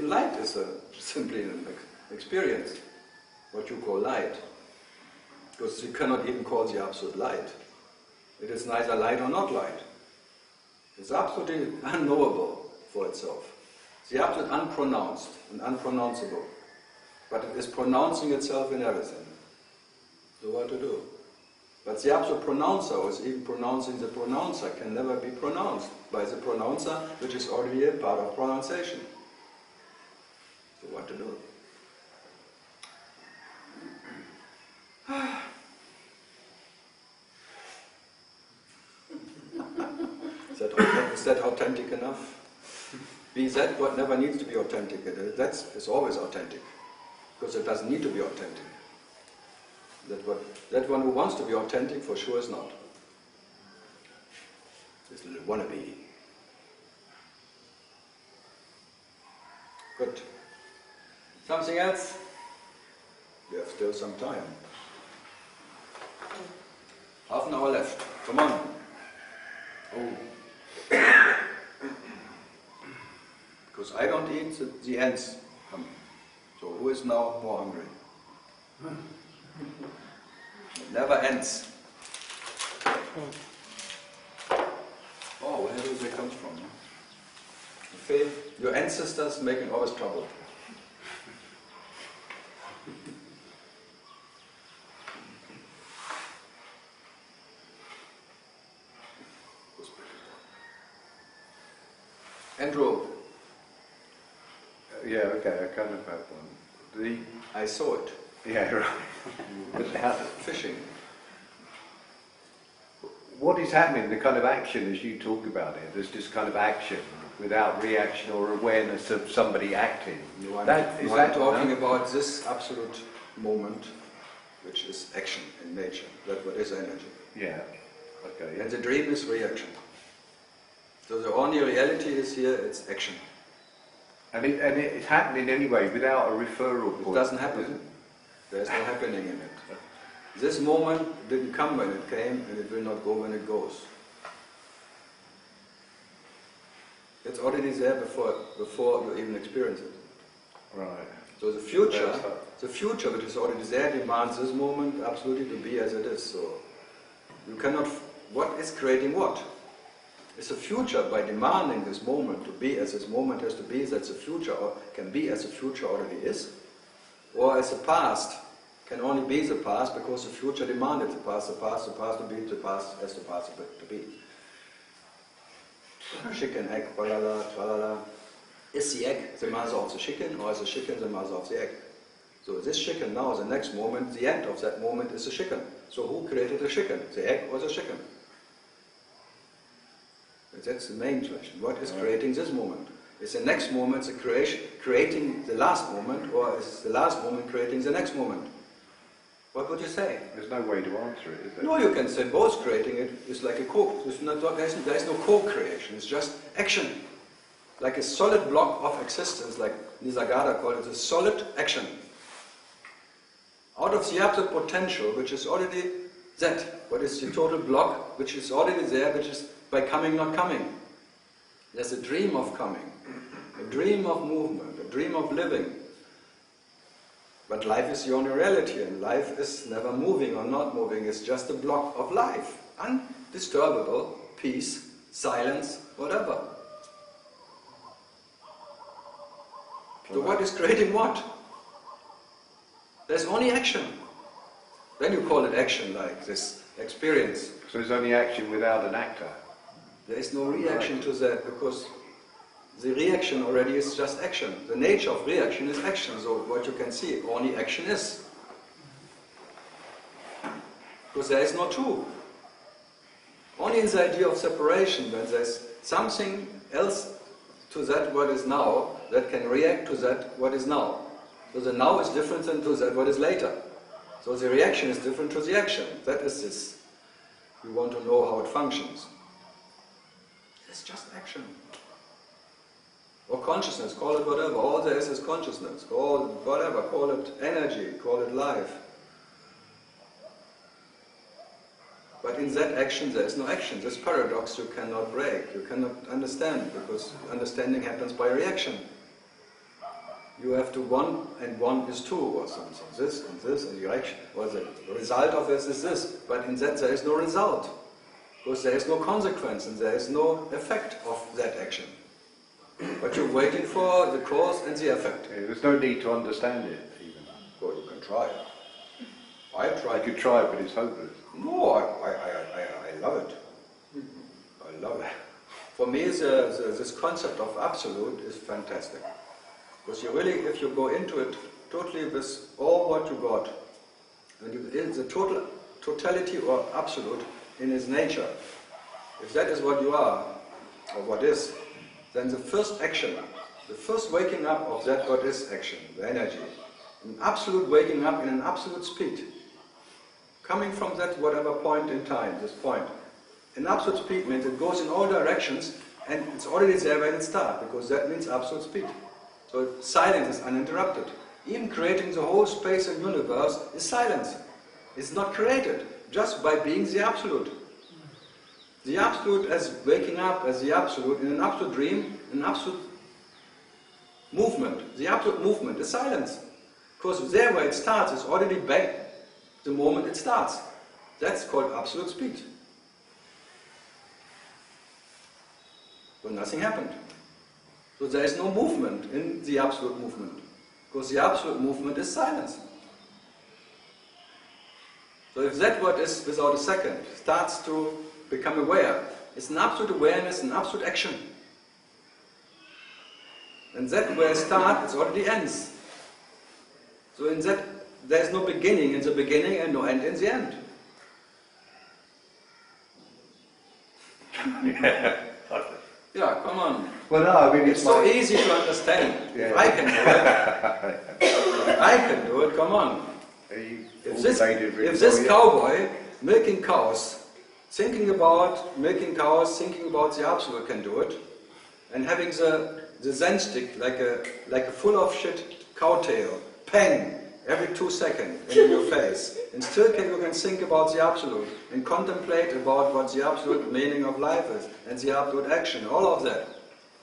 even light is simply an experience, what you call light. Because you cannot even call the absolute light. It is neither light or not light. It's absolutely unknowable for itself. It's the absolute unpronounced and unpronounceable. But it is pronouncing itself in everything. So what to do? But the absolute pronouncer, who is even pronouncing the pronouncer, can never be pronounced by the pronouncer, which is already a part of pronunciation. So what to do? Is that authentic enough? Be that what never needs to be authentic. It's always authentic, because it doesn't need to be authentic. That one who wants to be authentic for sure is not. This little wannabe. Good. Something else? We have still some time. Half an hour left. Come on. Oh. Because I don't eat, the ants come. So who is now more hungry? It never ends. Oh, where do they come from? Okay, your ancestors making always trouble. Andrew. Yeah, okay, I kind of have one. I saw it. Yeah, right. Fishing. What is happening, the kind of action as you talk about it, there's this kind of action without reaction or awareness of somebody acting. No, I'm talking about this absolute moment, which is action in nature, that what is energy. Yeah, okay. And the dream is reaction. So the only reality is here, it's action. And it's happening anyway, without a referral point. It doesn't happen. There's no happening in it. This moment didn't come when it came, and it will not go when it goes. It's already there before you even experience it. Right. So the future which is already there demands this moment absolutely to be as it is. So you cannot. What is creating what? It's a future by demanding this moment to be as this moment has to be, that's the future, or can be as the future already is, or as the past can only be the past because the future demanded the past to be, the past as the past to be. Chicken, egg, tralala, tralala. Is the egg the mother of the chicken, or is the chicken the mother of the egg? So this chicken now, the next moment, the end of that moment is the chicken. So who created the chicken? The egg or the chicken? That's the main question. What is creating this moment? Is the next moment the creating the last moment, or is the last moment creating the next moment? What would you say? There's no way to answer it, is there? No, you can say both creating it is like a there's no co-creation, it's just action. Like a solid block of existence, like Nisargadatta called it, a solid action. Out of the absolute potential, which is already that, what is the total block, which is already there, which is by coming, not coming. There's a dream of coming, a dream of movement, a dream of living. But life is the only reality, and life is never moving or not moving, it's just a block of life. Undisturbable, peace, silence, whatever. So what is creating what? There's only action. Then you call it action, like this experience. So there's only action without an actor? There is no reaction to that, because the reaction already is just action. The nature of reaction is action, so what you can see, only action is. Because there is no two. Only in the idea of separation, when there's something else to that what is now, that can react to that what is now. So the now is different than to that what is later. So the reaction is different to the action. That is this. You want to know how it functions. It's just action. Or consciousness, call it whatever. All there is consciousness. Call it whatever. Call it energy. Call it life. But in that action there is no action. This paradox you cannot break. You cannot understand, because understanding happens by reaction. you have to 1 and 1 is 2 or something. This and the action, or the result of this is this. But in that there is no result. Because there is no consequence and there is no effect of that action. But you're waiting for the cause and the effect. Yeah, there's no need to understand it, even. Well, you can try. I try. You could try it, but it's hopeless. No, I love it. I love it. For me, this concept of absolute is fantastic. Because you really, if you go into it totally with all what you got, and the totality or absolute in its nature, if that is what you are, or what is, then the first action, the first waking up of that what is action, the energy, an absolute waking up in an absolute speed, coming from that whatever point in time, this point. An absolute speed means it goes in all directions and it's already there when it starts, because that means absolute speed. So silence is uninterrupted. Even creating the whole space and universe is silence. It's not created, just by being the absolute. The absolute as waking up as the absolute in an absolute dream, an absolute movement. The absolute movement is silence. Because there where it starts is already back the moment it starts. That's called absolute speed. So nothing happened. So there is no movement in the absolute movement. Because the absolute movement is silence. So if that what is without a second starts to become aware, it's an absolute awareness, an absolute action. And that where it starts, it already ends. So in that, there is no beginning in the beginning and no end in the end. Yeah, come on. Well, no, I mean it's so easy to understand. Yeah. If I can do it, if I can do it, come on. If this cowboy milking cows, thinking about milking cows, thinking about the absolute can do it, and having the Zen stick like a full of shit cow tail, pang, every 2 seconds in your face, and still you can think about the absolute and contemplate about what the absolute meaning of life is and the absolute action, all of that.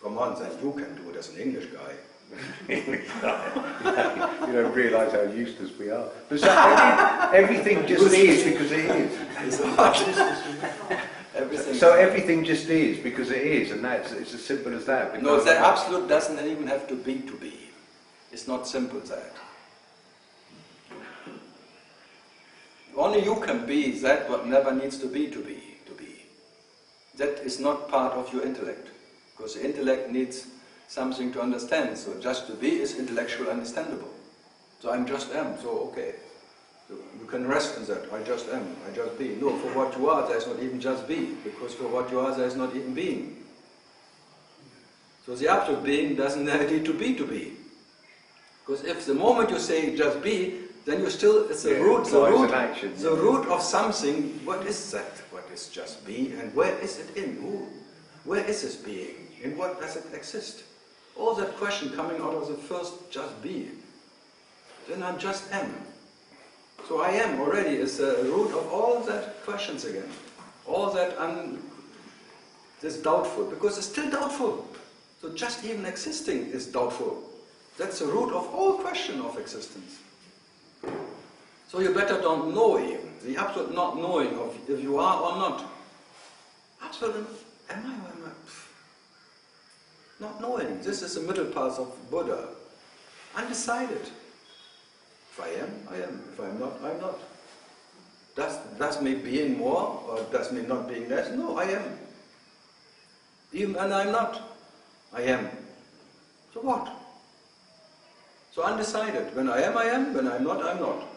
Come on, then you can do it as an English guy. You don't realise how useless we are. But so everything just is because it is. So everything just is because it is, and it's as simple as that. No, the absolute doesn't even have to be. It's not simple that. Only you can be that what never needs to be. That is not part of your intellect, because the intellect needs something to understand. So just to be is intellectual understandable. So I'm just am, so okay. So you can rest in that, I just am, I just be. No, for what you are there is not even just be, because for what you are there is not even being. So the absolute being doesn't need to be. Because if the moment you say just be, then you still, it's the root of something. What is that? What is just be? And where is it in? Where is this being? In what does it exist? All that question coming out of the first just be. Then I just am. So I am already is the root of all that questions again. All that this doubtful, because it's still doubtful. So just even existing is doubtful. That's the root of all question of existence. So you better don't know even, the absolute not knowing of if you are or not. Absolute, am I or am I? Not knowing. This is the middle path of Buddha. Undecided. If I am, I am. If I'm not, I'm not. Does me being more or does me not being less? No, I am. Even when I'm not, I am. So what? So undecided. When I am, when I'm not, I'm not.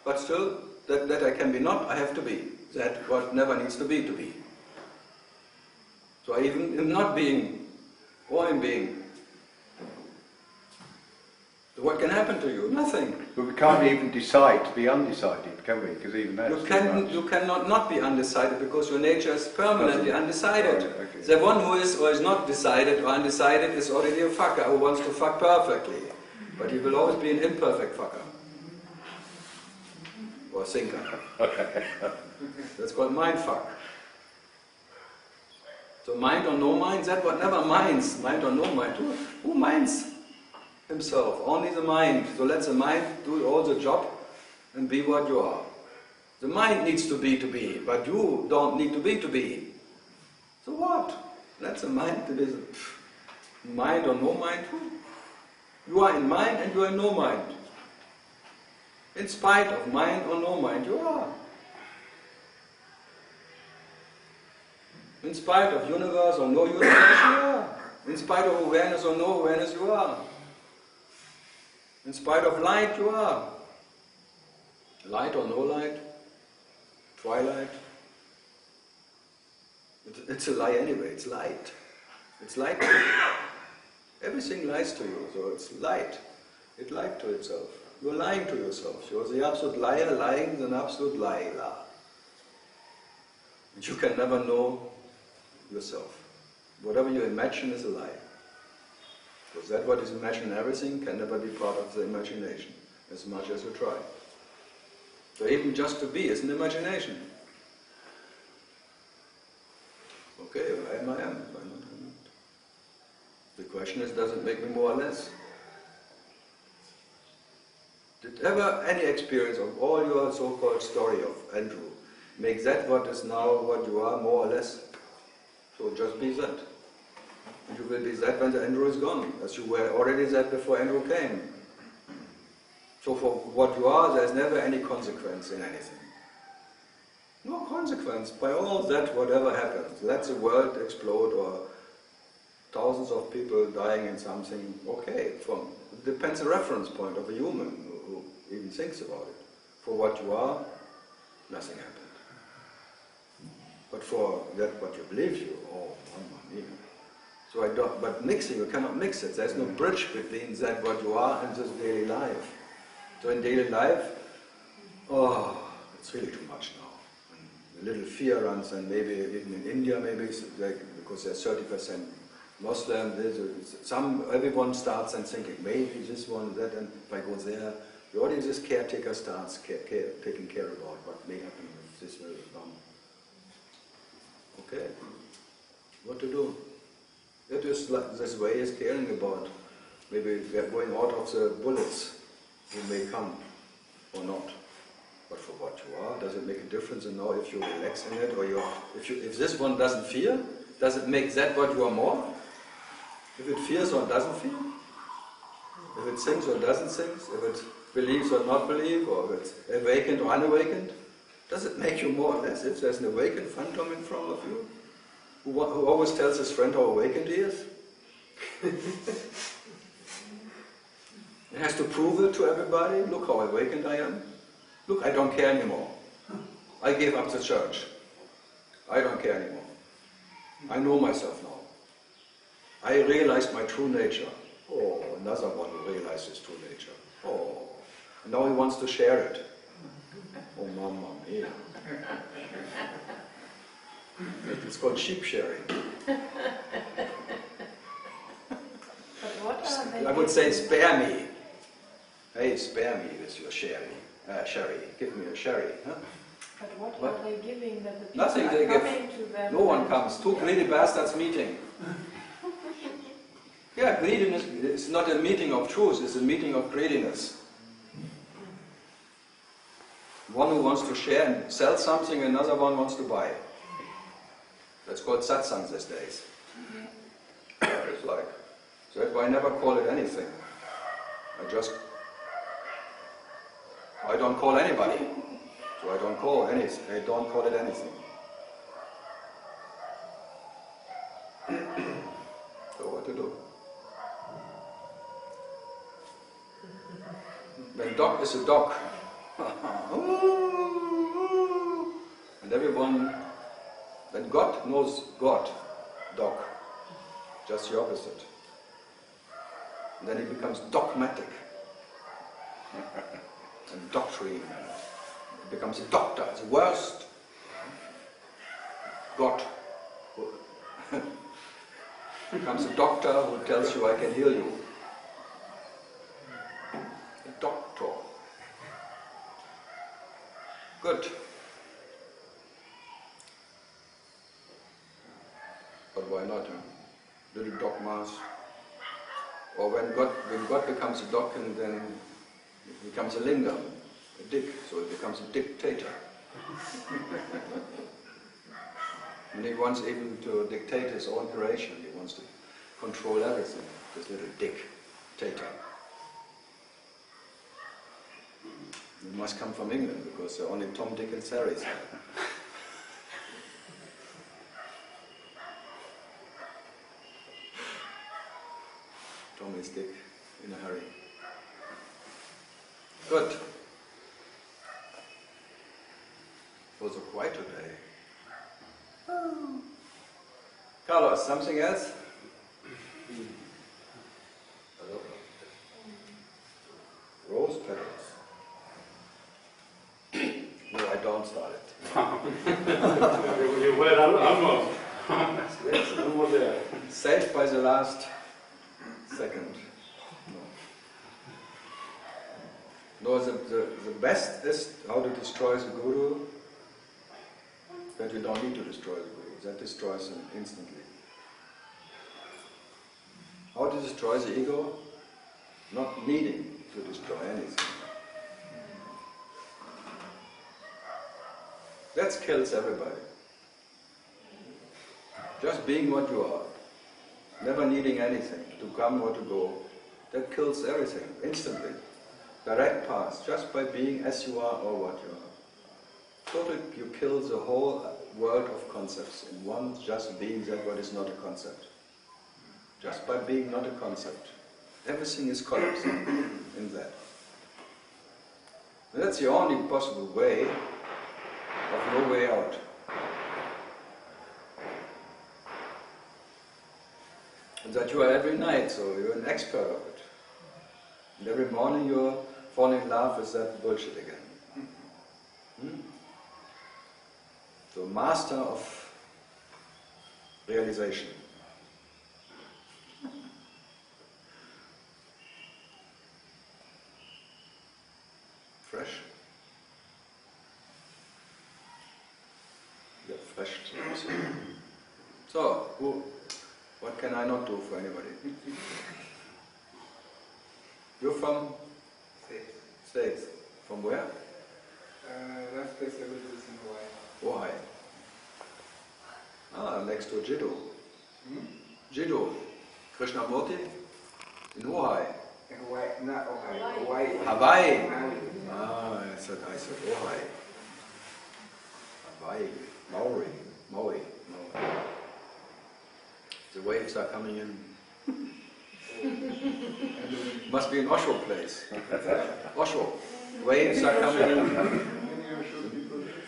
But still, that I can be not, I have to be. That what never needs to be. So I even am not being, or I'm being. So what can happen to you? Nothing. But we can't even decide to be undecided, can we? Because even that's you cannot not be undecided, because your nature is permanently undecided. Right, okay. The one who is or is not decided or undecided is already a fucker who wants to fuck perfectly. But he will always be an imperfect fucker. Or thinker. That's called mind fuck. So mind or no mind, that what never minds. Mind or no mind. Who minds? himself, only the mind. So let the mind do all the job and be what you are. The mind needs to be, but you don't need to be. So what? Let the mind be. Mind or no mind? You are in mind and you are in no mind. In spite of mind or no mind, you are. In spite of universe or no universe, you are. In spite of awareness or no awareness, you are. In spite of light, you are. Light or no light, twilight. It's a lie anyway, it's light. It's light to you. Everything lies to you, so it's light. It lied to itself. You're lying to yourself. You're the absolute liar lying an absolute liar. And you can never know yourself. Whatever you imagine is a lie. Because that what is imagined, everything can never be part of the imagination, as much as you try. So even just to be is an imagination. Okay, I am, I am. If I'm not, I'm not. The question is, does it make me more or less? Did ever any experience of all your so-called story of Andrew make that what is now what you are more or less? So just be that. And you will be that when the Andrew is gone, as you were already that before Andrew came. So for what you are, there is never any consequence in anything. No consequence. By all that, whatever happens, let the world explode or thousands of people dying in something, okay, it depends on the reference point of a human who even thinks about it. For what you are, nothing happened. But for that what you believe you, oh, Mamma mia. So I don't, but mixing, you cannot mix it. There's no bridge between that what you are and this daily life. So in daily life, oh, it's really too much now. And a little fear runs, and maybe even in India, maybe it's like, because there's 30% Muslim, everyone starts and thinking, maybe this one, that, and if I go there, the audience is caretaker starts taking care about what may happen if this will come. Okay, what to do? It is like this way is caring about. Maybe we are going out of the bullets who may come or not. But for what you are, does it make a difference? And now if you relax in it, or if this one doesn't fear, does it make that what you are more? If it fears or doesn't fear? If it thinks or doesn't think? If it believes or not believe? Or if it's awakened or unawakened? Does it make you more or less? If there's an awakened phantom in front of you, who always tells his friend how awakened he is? He has to prove it to everybody. Look how awakened I am. Look, I don't care anymore. I gave up the church. I don't care anymore. I know myself now. I realized my true nature. Oh, another one who realized his true nature. Oh, and now he wants to share it. Oh, Mamma mia. It's called sheep sharing. But what are they I would say, spare me. Hey, spare me with your sherry. Give me a sherry. Huh? But what are they giving that the people Nothing are they give. coming to them? No one comes. Two greedy bastards meeting. Yeah, greediness is not a meeting of truth, it's a meeting of greediness. One who wants to share and sell something, another one wants to buy. That's called satsang these days. It's like, so that's why I never call it anything. I don't call anybody. So I don't call anything. I don't call it anything. So what to do? When dog is a dog, and everyone, when God knows God, dog, just the opposite. And then he becomes dogmatic and doctrine. He becomes a doctor, the worst. God becomes a doctor who tells you, I can heal you. A doctor. Good. But why not? Little dogmas. Or when God becomes a doctrine, then it becomes a lingam, a dick, so it becomes a dictator. And he wants even to dictate his own creation. He wants to control everything, this little dictator. It must come from England, because there are only Tom, Dick and Harrys. Tom is Dick in a hurry. Good. It was so quiet today. Carlos, something else? Rose petals. No, I don't start it. You were almost. Almost there. Saved by the last second. No, the best is how to destroy the guru, that you don't need to destroy the guru. That destroys him instantly. How to destroy the ego? Not needing to destroy anything. That kills everybody. Just being what you are, never needing anything to come or to go, that kills everything instantly. Direct path, just by being as you are or what you are. Totally, you kill the whole world of concepts in one, just being that what is not a concept. Just by being not a concept. Everything is collapsing in that. And that's the only possible way of no way out. And that you are every night, so you're an expert of it. And every morning you're falling in love with that bullshit again. So master of realization. Fresh? Yeah, fresh. So, what can I not do for anybody? You're from? States. States. From where? Last place I visited is in Hawaii. Hawaii. Ah, next to Jiddu. Hmm? Jiddu. Krishnamurti? In Hawaii. Hawaii, not Ohio. Hawaii. Hawaii. Maui. Ah, I said Hawaii. Hawaii. Maui. Maui. The waves are coming in. Must be an Osho place. Osho. Waves are coming in.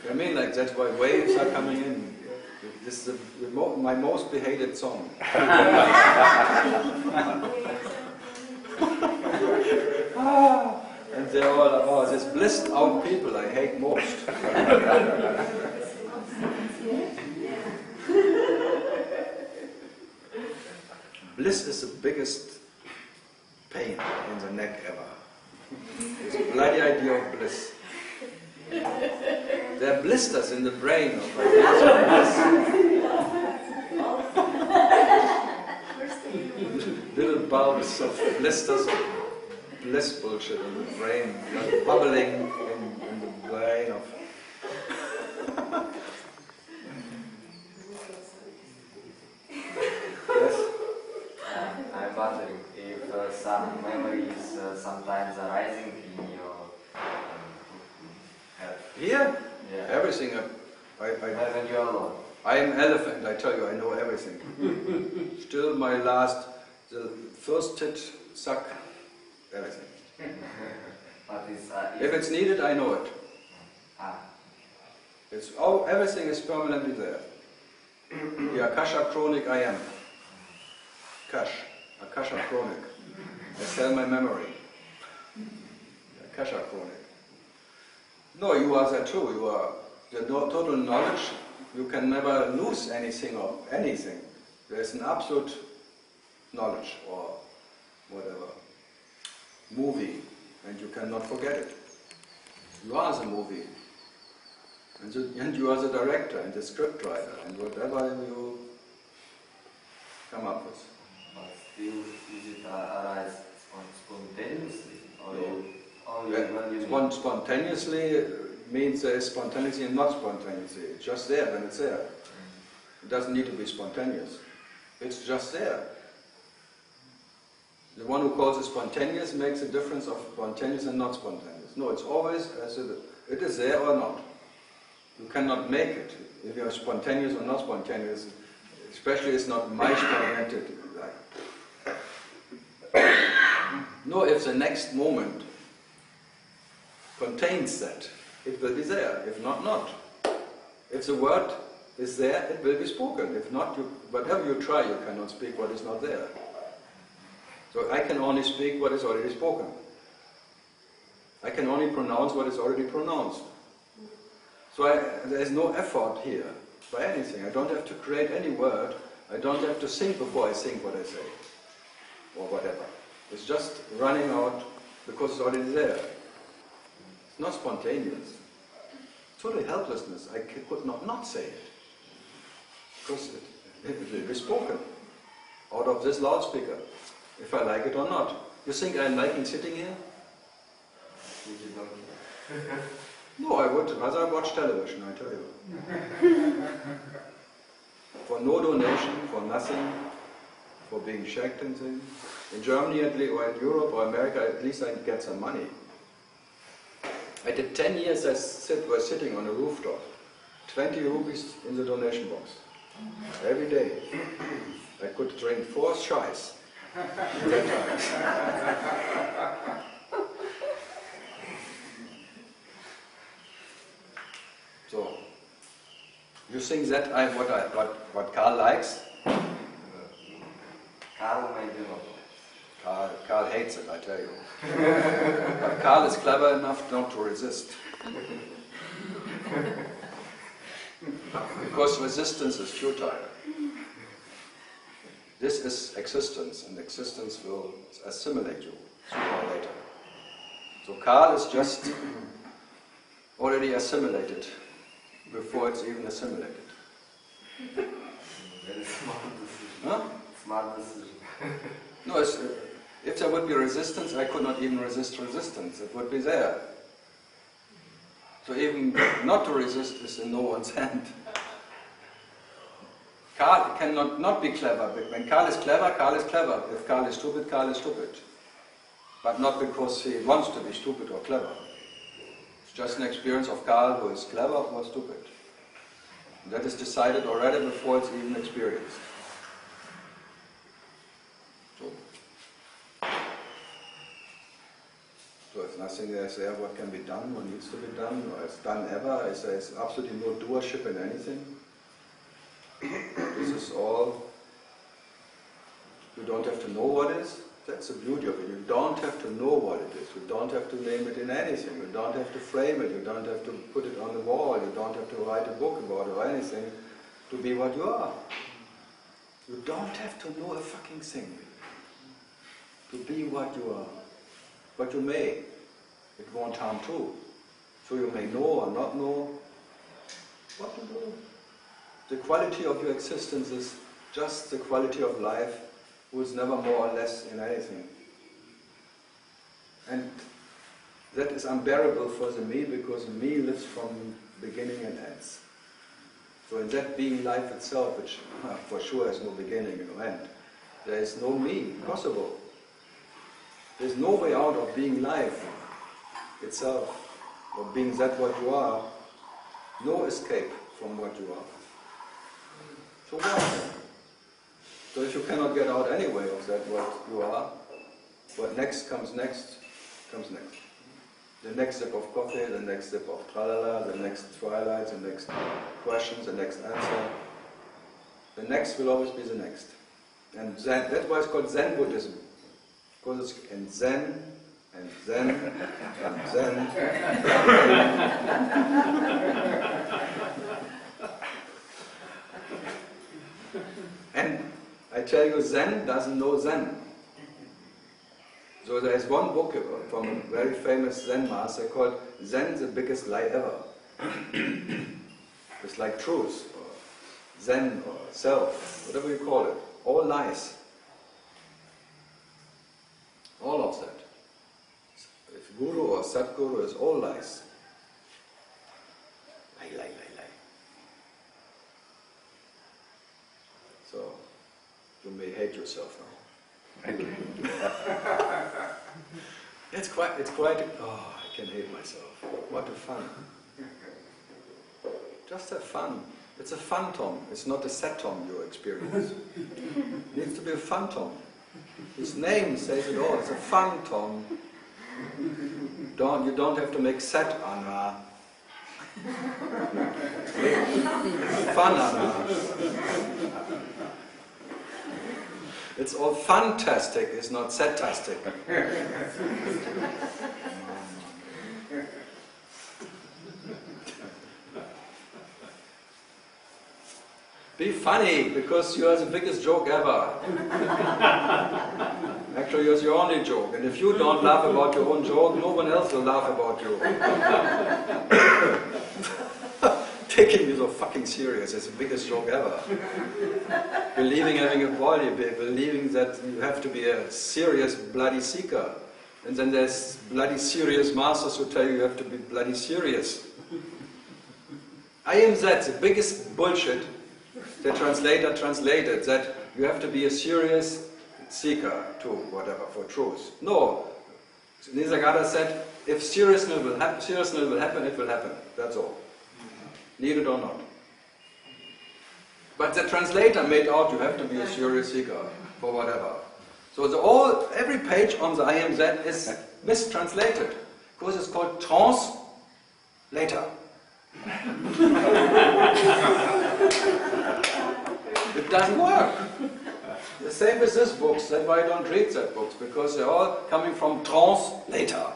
I mean, like, that's why waves are coming in. This is my most hated song. And they're all, this blissed out people I hate most. Bliss is the biggest pain in the neck ever. This bloody idea of bliss. There are blisters in the brain of ideas of bliss. Little bulbs of blisters of bliss bullshit in the brain, like bubbling in the brain of... Yes? I'm wondering if some memories sometimes arising in your head. Here? Yeah. Everything. When you are alone. I am elephant, I tell you, I know everything. Still the first tit, suck, everything. But it's, If it's needed, I know it. Ah. Everything is permanently there. The Akasha chronic I am. Akasha chronic. I sell my memory. The Akasha chronic. No, you are there too. You are the total knowledge. You can never lose anything or anything. There is an absolute knowledge or whatever. Movie, and you cannot forget it. You are the movie. And you are the director and the script writer and whatever you come up with. But feel, is it arise spontaneously? Or No. only when you Spontaneously means there is spontaneity and not spontaneity. It's just there when it's there. It doesn't need to be spontaneous. It's just there. The one who calls it spontaneous makes a difference of spontaneous and not spontaneous. No, it's always as it is there or not. You cannot make it. If you are spontaneous or not spontaneous, especially it's not Meister-oriented. No, if the next moment contains that, it will be there. If not, not. If the word is there, it will be spoken. If not, whatever you try, you cannot speak what is not there. So I can only speak what is already spoken. I can only pronounce what is already pronounced. So there is no effort here by anything. I don't have to create any word. I don't have to think before I think what I say, or whatever. It's just running out because it's already there. It's not spontaneous. Total helplessness. I could not say it. Because it will be spoken out of this loudspeaker, if I like it or not. You think I'm liking sitting here? No, I would rather watch television, I tell you. For no donation, for nothing, for being checked and things. In Germany at least, or in Europe or America, at least I get some money. I did 10 years I was sitting on a rooftop. 20 rupees in the donation box. Every day. I could drink 4 chais in that time. So, you think that I'm what Karl likes? Karl maybe not. Karl hates it, I tell you. But Karl is clever enough not to resist. Because resistance is futile. This is existence, and existence will assimilate you sooner or later. So Karl is just already assimilated before it's even assimilated. Very smart decision. Huh? Smart decision. No, if there would be resistance, I could not even resist resistance. It would be there. So even not to resist is in no one's hand. Karl cannot not be clever. When Karl is clever, Karl is clever. If Karl is stupid, Karl is stupid. But not because he wants to be stupid or clever. It's just an experience of Karl who is clever or stupid. And that is decided already before it's even experienced. So if nothing is there, what can be done, what needs to be done, or is done ever, there's absolutely no doership in anything. This is all, you don't have to know what is. That's the beauty of it. You don't have to know what it is. You don't have to name it in anything. You don't have to frame it. You don't have to put it on the wall. You don't have to write a book about it or anything to be what you are. You don't have to know a fucking thing to be what you are. But you may. It won't harm too. So you may know or not know what to do. The quality of your existence is just the quality of life, who is never more or less in anything. And that is unbearable for the me, because the me lives from beginning and ends. So in that being life itself, which for sure has no beginning and no end, there is no me possible. There is no way out of being life itself, or being that what you are. No escape from what you are. So what? So if you cannot get out anyway of that what you are, what next comes next, comes next. The next sip of coffee, the next sip of tralala, the next twilight, the next questions, the next answer. The next will always be the next. And Zen, that's why it's called Zen Buddhism. Because it's in Zen, and Zen, and Zen. And I tell you, Zen doesn't know Zen. So there is one book from a very famous Zen master called Zen, the Biggest Lie Ever. It's like truth, or Zen, or self, whatever you call it. All lies. All of that. If Guru or Sadguru is all lies. Lie. So, you may hate yourself now. Thank you. It's quite, oh, I can hate myself. What a fun. Just have fun. It's a fun tom. It's not a set tom you experience. It needs to be a fun tom. His name says it all. It's a fun tom. You don't have to make set Anna. Fun Anna. It's all fantastic, it's not set-tastic. Be funny, because you are the biggest joke ever. Actually, you're your only joke. And if you don't laugh about your own joke, no one else will laugh about you. Taking me so fucking serious, it's the biggest joke ever. Believing having a body, believing that you have to be a serious bloody seeker. And then there's bloody serious masters who tell you have to be bloody serious. I am that, the biggest bullshit the translator translated, that you have to be a serious seeker to whatever, for truth. No. Nisargadatta said, if seriousness will happen, it will happen. That's all. Need it or not. But the translator made out you have to be a serious seeker for whatever. So every page on the I am that is mistranslated, because it's called trans-later. It doesn't work. The same with these books, that's why I don't read that books, because they're all coming from trans-later.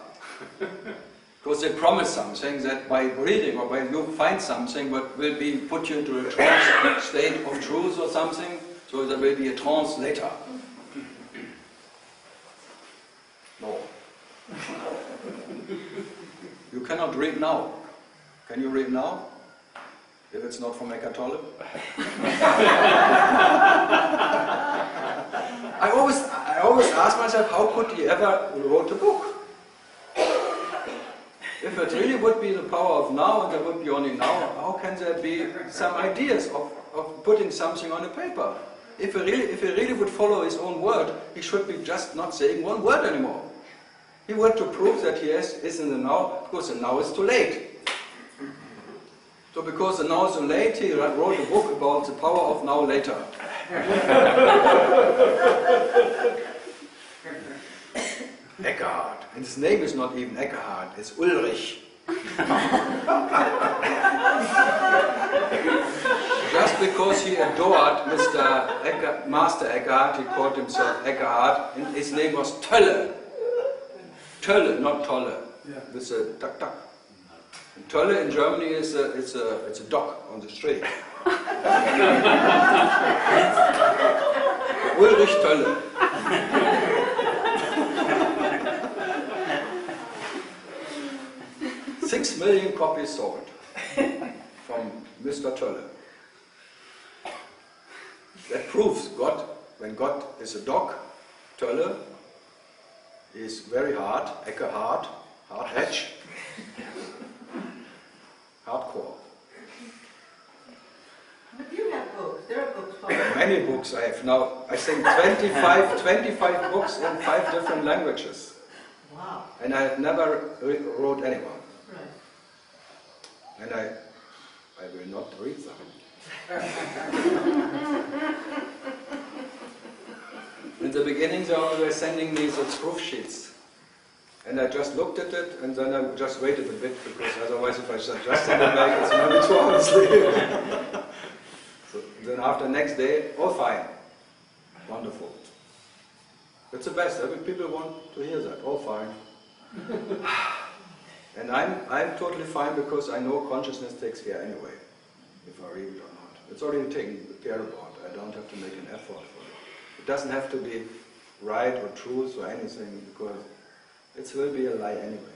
Because they promise something that by reading or by you find something what will be put you into a trance state of truth or something, so there will be a trance later. No. You cannot read now. Can you read now? If it's not from Eckhart Tolle? I always ask myself, how could he ever wrote a book? If it really would be the power of now, and there would be only now, how can there be some ideas of putting something on a paper? If he really would follow his own word, he should be just not saying one word anymore. He wants to prove that he is in the now, because the now is too late. So because the now is too late, he wrote a book about the power of now later. Eckhart. And his name is not even Eckhart, it's Ulrich. Just because he adored Master Eckhart, he called himself Eckhart, and his name was Tolle. Tolle, not Tolle. With a tuck tuck. And Tolle in Germany is it's a dog on the street. Ulrich Tolle. 6 million copies sold from Mr. Tolle. That proves God, when God is a dog, Tolle is very hard, Eckhart, hard edge, hardcore. But you have books, there are books for you. Many books I have now, I think 25 books in 5 different languages. Wow. And I have never wrote anyone. Right. And I will not read them. In the beginning they were sending me the proof sheets. And I just looked at it and then I just waited a bit, because otherwise if I just send it back it's maybe 2 hours later. So then after next day, all fine. Wonderful. It's the best. People want to hear that. All fine. And I'm totally fine, because I know consciousness takes care anyway, if I read it or not. It's already taken care about. I don't have to make an effort for it. It doesn't have to be right or truth or anything, because it will be a lie anyway.